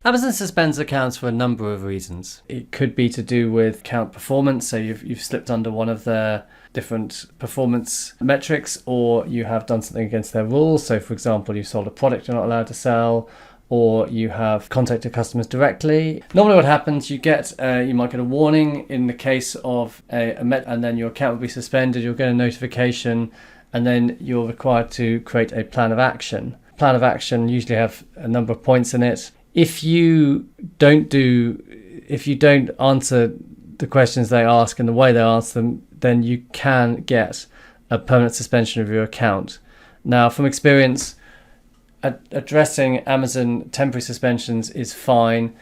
Amazon suspends accounts for a number of reasons. It could be to do with account performance, so you've slipped under one of their different performance metrics, or you have done something against their rules. So for example, you sold a product you're not allowed to sell, or you have contacted customers directly. Normally what happens, you might get a warning in the case of and then your account will be suspended, you'll get a notification, and then you're required to create a plan of action. Plan of action usually have a number of points in it. If you don't answer the questions they ask and the way they ask them, then you can get a permanent suspension of your account. Now, from experience, addressing Amazon temporary suspensions is fine.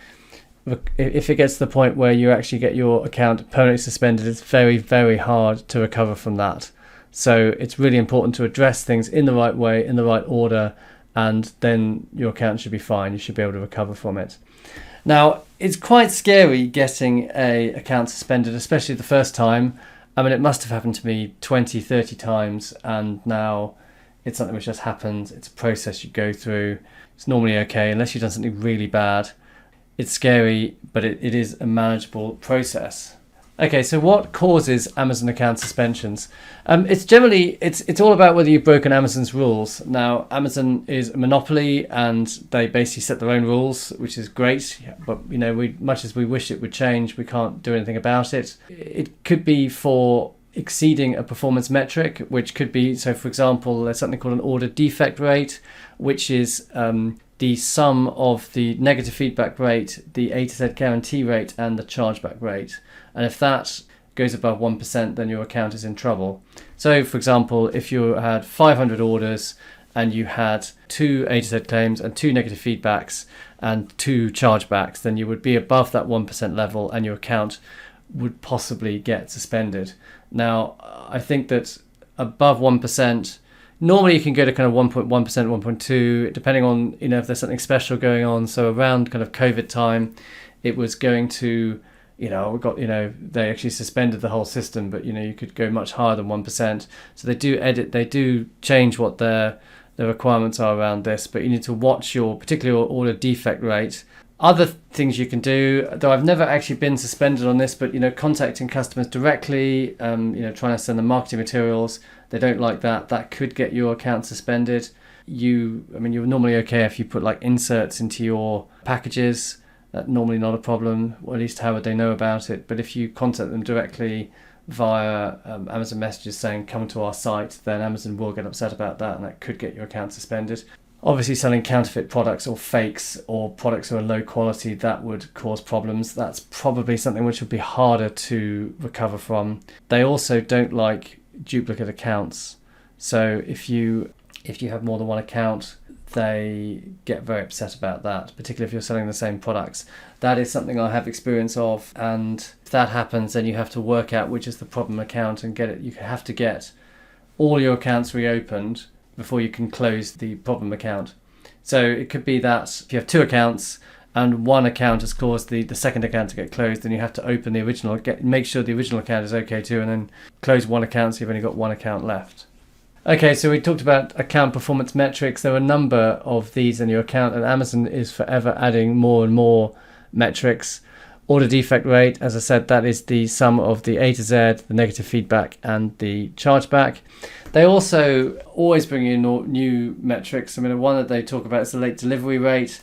If it gets to the point where you actually get your account permanently suspended, it's very, very hard to recover from that. So it's really important to address things in the right way, in the right order, and then your account should be fine. You should be able to recover from it. Now, it's quite scary getting an account suspended, especially the first time. I mean, it must have happened to me 20, 30 times, and now it's something which just happens. It's a process you go through. It's normally okay, unless you've done something really bad. It's scary, but it is a manageable process. Okay, so what causes Amazon account suspensions? It's all about whether you've broken Amazon's rules. Now, Amazon is a monopoly and they basically set their own rules, which is great. But much as we wish it would change, we can't do anything about it. It could be for exceeding a performance metric, which could be, so for example, there's something called an order defect rate, which is the sum of the negative feedback rate, the A to Z guarantee rate, and the chargeback rate. And if that goes above 1%, then your account is in trouble. So, for example, if you had 500 orders and you had 2 A to Z claims and 2 negative feedbacks and 2 chargebacks, then you would be above that 1% level and your account would possibly get suspended. Now, I think that above 1%, normally you can go to kind of 1.1%, 1.2, depending on, if there's something special going on. So around kind of COVID time, it was going to, they actually suspended the whole system, but, you could go much higher than 1%. So they do change what their requirements are around this, but you need to watch particularly your order defect rate. Other things you can do, though I've never actually been suspended on this, but, contacting customers directly, trying to send them marketing materials, they don't like that. That could get your account suspended. You're normally okay if you put like inserts into your packages. That's normally not a problem, or at least how would they know about it? But if you contact them directly via Amazon messages saying, come to our site, then Amazon will get upset about that, and that could get your account suspended. Obviously, selling counterfeit products or fakes or products that are low quality, that would cause problems. That's probably something which would be harder to recover from. They also don't like duplicate accounts. So if you have more than one account, they get very upset about that, particularly if you're selling the same products. That is something I have experience of, and if that happens, then you have to work out which is the problem account and get it. You have to get all your accounts reopened before you can close the problem account. So it could be that if you have 2 accounts and one account has caused the second account to get closed, then you have to open the original, make sure the original account is okay too, and then close one account so you've only got one account left. Okay, so we talked about account performance metrics. There are a number of these in your account, and Amazon is forever adding more and more metrics. Order defect rate, as I said, that is the sum of the A to Z, the negative feedback, and the chargeback. They also always bring in new metrics. One that they talk about is the late delivery rate.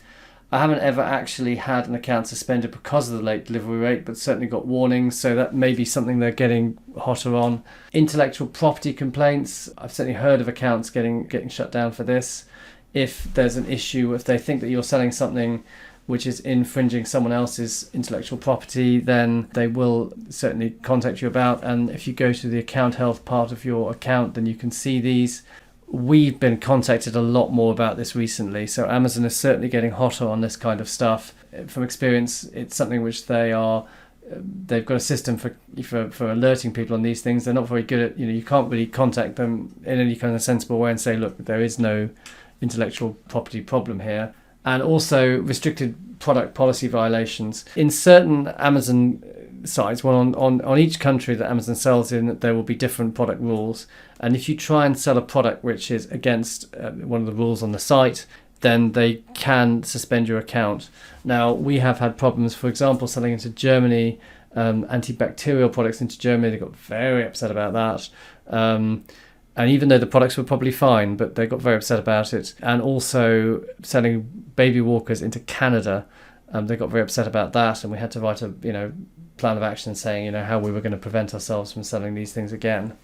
I haven't ever actually had an account suspended because of the late delivery rate, but certainly got warnings, so that may be something they're getting hotter on. Intellectual property complaints, I've certainly heard of accounts getting shut down for this. If there's an issue, if they think that you're selling something which is infringing someone else's intellectual property, then they will certainly contact you about. And if you go to the account health part of your account, then you can see these. We've been contacted a lot more about this recently, so Amazon is certainly getting hotter on this kind of stuff. From experience, it's something which they've got a system for alerting people on these things. They're not very good at, you can't really contact them in any kind of sensible way and say, look, there is no intellectual property problem here. And also restricted product policy violations. In certain Amazon sites, on each country that Amazon sells in, there will be different product rules. And if you try and sell a product which is against one of the rules on the site, then they can suspend your account. Now, we have had problems, for example, selling into Germany, antibacterial products into Germany. They got very upset about that. And even though the products were probably fine, but they got very upset about it. And also selling baby walkers into Canada, they got very upset about that. And we had to write a plan of action saying how we were going to prevent ourselves from selling these things again.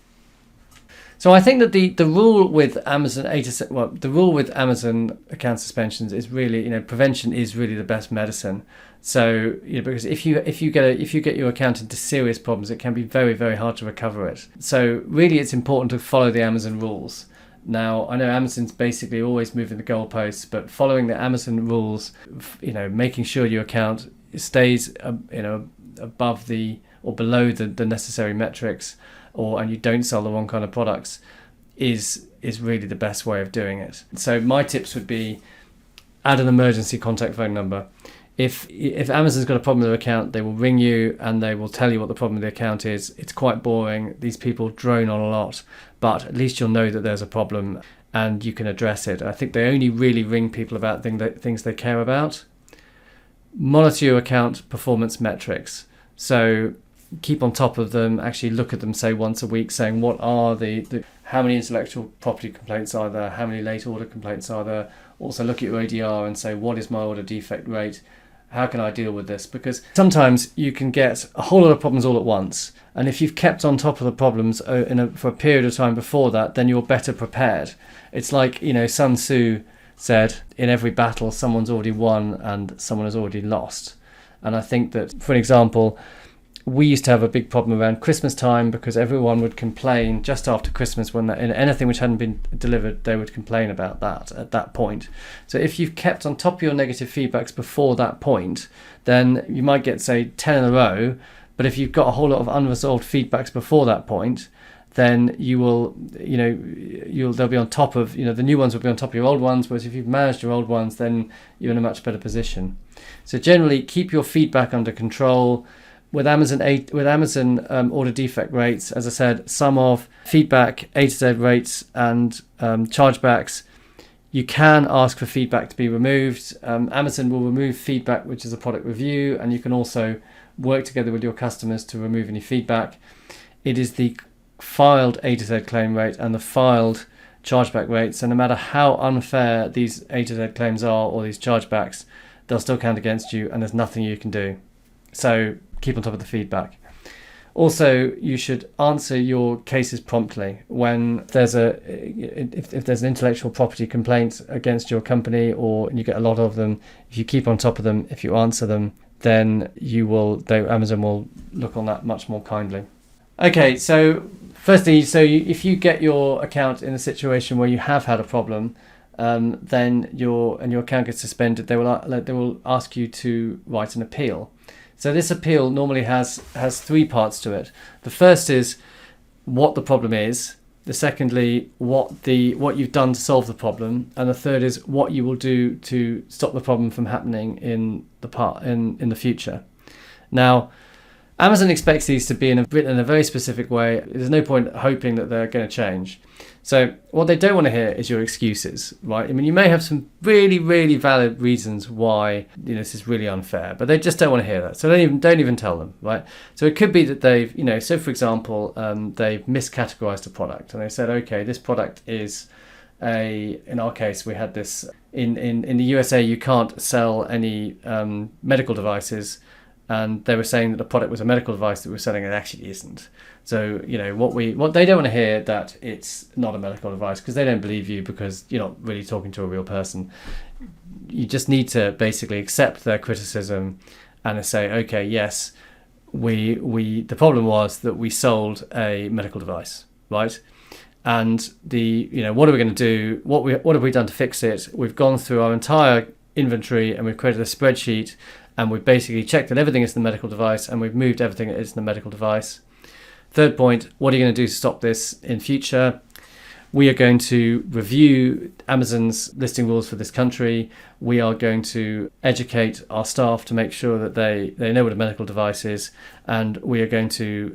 So I think that the rule with Amazon the rule with Amazon account suspensions is really, prevention is really the best medicine. So because if you get your account into serious problems, it can be very, very hard to recover it. So really, it's important to follow the Amazon rules. Now, I know Amazon's basically always moving the goalposts, but following the Amazon rules, making sure your account stays above or below the necessary metrics, and you don't sell the wrong kind of products, is really the best way of doing it. So my tips would be add an emergency contact phone number. If Amazon's got a problem with their account, they will ring you and they will tell you what the problem with the account is. It's quite boring. These people drone on a lot, but at least you'll know that there's a problem and you can address it. I think they only really ring people about things they care about. Monitor your account performance metrics. So keep on top of them, actually look at them, say once a week, saying what are how many intellectual property complaints are there, how many late order complaints are there. Also look at your ADR and say, what is my order defect rate? How can I deal with this? Because sometimes you can get a whole lot of problems all at once. And if you've kept on top of the problems for a period of time before that, then you're better prepared. It's like, Sun Tzu said, in every battle, someone's already won and someone has already lost. And I think that, for an example, we used to have a big problem around Christmas time because everyone would complain just after Christmas when anything which hadn't been delivered, they would complain about that at that point. So if you've kept on top of your negative feedbacks before that point, then you might get, say, 10 in a row. But if you've got a whole lot of unresolved feedbacks before that point, then you will, they'll be on top of, the new ones will be on top of your old ones. Whereas if you've managed your old ones, then you're in a much better position. So generally, keep your feedback under control. With Amazon order defect rates, as I said, sum of feedback, A to Z rates, and chargebacks, you can ask for feedback to be removed. Amazon will remove feedback, which is a product review, and you can also work together with your customers to remove any feedback. It is the filed A to Z claim rate and the filed chargeback rate. So no matter how unfair these A to Z claims are or these chargebacks, they'll still count against you, and there's nothing you can do. So keep on top of the feedback. Also, you should answer your cases promptly. When there's if there's an intellectual property complaint against your company, or you get a lot of them, if you keep on top of them, if you answer them, then Amazon will look on that much more kindly. Okay, so firstly, if you get your account in a situation where you have had a problem, then your account gets suspended, they will ask you to write an appeal. So this appeal normally has three parts to it. The first is what the problem is. The secondly, what you've done to solve the problem, and the third is what you will do to stop the problem from happening in the future. Now, Amazon expects these to be written in a very specific way. There's no point hoping that they're going to change. So what they don't want to hear is your excuses, right? I mean, you may have some really, really valid reasons why this is really unfair, but they just don't want to hear that. So don't even tell them, right? So it could be that they've, so for example, they've miscategorized a product, and they said, okay, this product is in our case, we had this in the USA, you can't sell any medical devices. And they were saying that the product was a medical device that we're selling, and it actually isn't. So, what they don't want to hear that it's not a medical device, because they don't believe you, because you're not really talking to a real person. You just need to basically accept their criticism and say, okay, yes, the problem was that we sold a medical device, right? And what are we going to do? What have we done to fix it? We've gone through our entire inventory and we've created a spreadsheet. And we've basically checked that everything is in the medical device, and we've moved everything that is in the medical device. Third point, what are you going to do to stop this in future? We are going to review Amazon's listing rules for this country. We are going to educate our staff to make sure that they know what a medical device is. And we are going to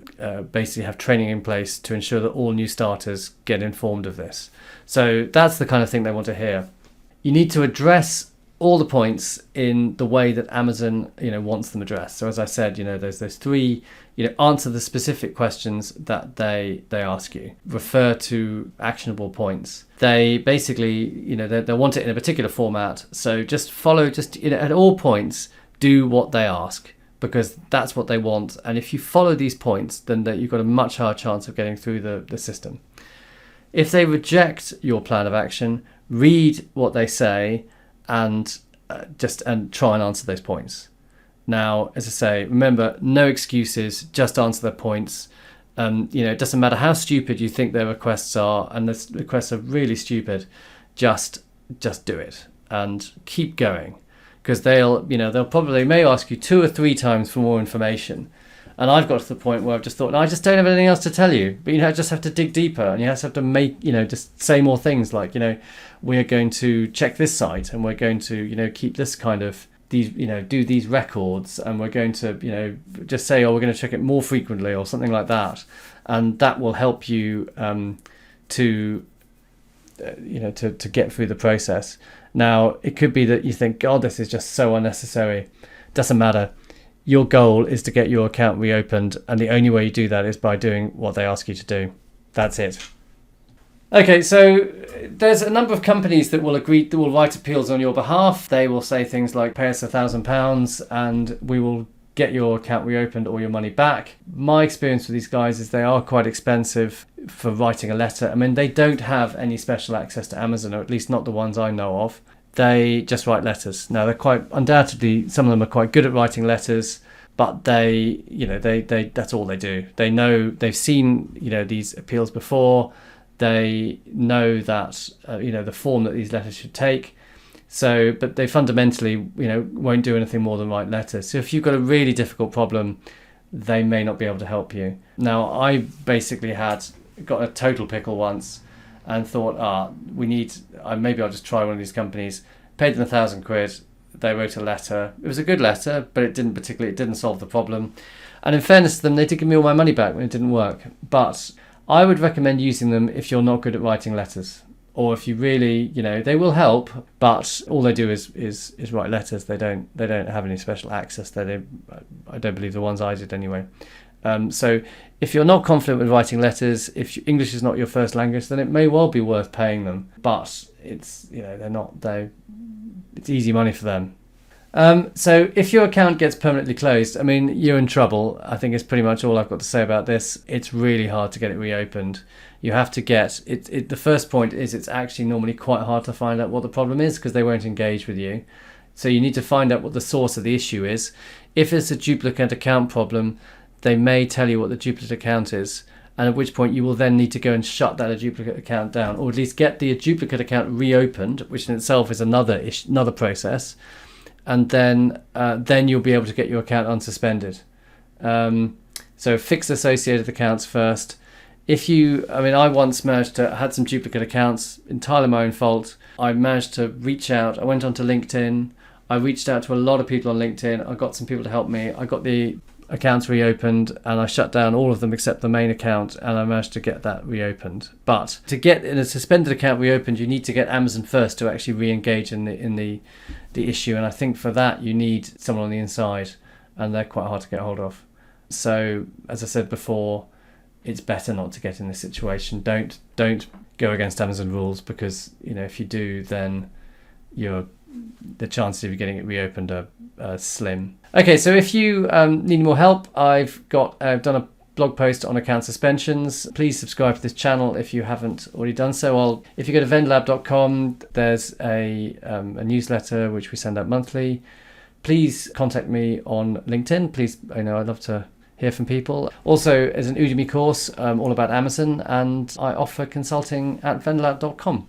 basically have training in place to ensure that all new starters get informed of this. So that's the kind of thing they want to hear. you need to address all the points in the way that Amazon, wants them addressed. So as I said, there's those three, answer the specific questions that they ask you. Refer to actionable points. They basically, they want it in a particular format. So just follow, at all points, do what they ask, because that's what they want. And if you follow these points, then you've got a much higher chance of getting through the system. If they reject your plan of action, read what they say and try and answer those points. Now, as I say, remember, no excuses, just answer their points. It doesn't matter how stupid you think their requests are, and the requests are really stupid, just do it and keep going, because they may ask you 2 or 3 times for more information. And I've got to the point where I've just thought, no, I just don't have anything else to tell you. But I just have to dig deeper, and you have to make, just say more things like, we're going to check this site, and we're going to, keep this kind of these, do these records, and we're going to, just say, we're going to check it more frequently or something like that, and that will help you to get through the process. Now, it could be that you think, God, this is just so unnecessary. Doesn't matter. Your goal is to get your account reopened, and the only way you do that is by doing what they ask you to do. That's it. Okay, so there's a number of companies that will write appeals on your behalf. They will say things like, pay us £1,000 and we will get your account reopened or your money back. My experience with these guys is they are quite expensive for writing a letter. I mean, they don't have any special access to Amazon, or at least not the ones I know of. They just write letters. Now, they're quite, undoubtedly, some of them are quite good at writing letters, but they that's all they do. They know, they've seen, these appeals before. They know that, the form that these letters should take. So, but they fundamentally, won't do anything more than write letters. So if you've got a really difficult problem, they may not be able to help you. Now, I basically got a total pickle once, and thought, maybe I'll just try one of these companies. Paid them £1,000. They wrote a letter. It was a good letter, but it didn't solve the problem. And in fairness to them, they did give me all my money back when it didn't work. But I would recommend using them if you're not good at writing letters, or if you really, they will help, but all they do is write letters. They don't have any special access. I don't believe the ones I did anyway. So if you're not confident with writing letters, if English is not your first language, then it may well be worth paying them. But it's, it's easy money for them. So if your account gets permanently closed, I mean, you're in trouble. I think it's pretty much all I've got to say about this. It's really hard to get it reopened. You have to get it. The first point is it's actually normally quite hard to find out what the problem is, because they won't engage with you. So you need to find out what the source of the issue is. If it's a duplicate account problem, they may tell you what the duplicate account is, and at which point you will then need to go and shut that duplicate account down, or at least get the duplicate account reopened, which in itself is another process, and then you'll be able to get your account unsuspended. So fix associated accounts first. I once had some duplicate accounts, entirely my own fault. I managed to reach out. I went onto LinkedIn. I reached out to a lot of people on LinkedIn. I got some people to help me. I got the accounts reopened, and I shut down all of them except the main account, and I managed to get that reopened. But to get a suspended account reopened, you need to get Amazon first to actually re-engage in the issue, and I think for that you need someone on the inside, and they're quite hard to get hold of. So as I said before, it's better not to get in this situation. Don't go against Amazon rules, because if you do, then the chances of you getting it reopened are slim. Okay, so if you need more help, I've done a blog post on account suspensions. Please subscribe to this channel if you haven't already done so. If you go to vendorlab.com, there's a newsletter which we send out monthly. Please contact me on LinkedIn. Please, I'd love to hear from people. Also, there's an Udemy course all about Amazon, and I offer consulting at vendorlab.com.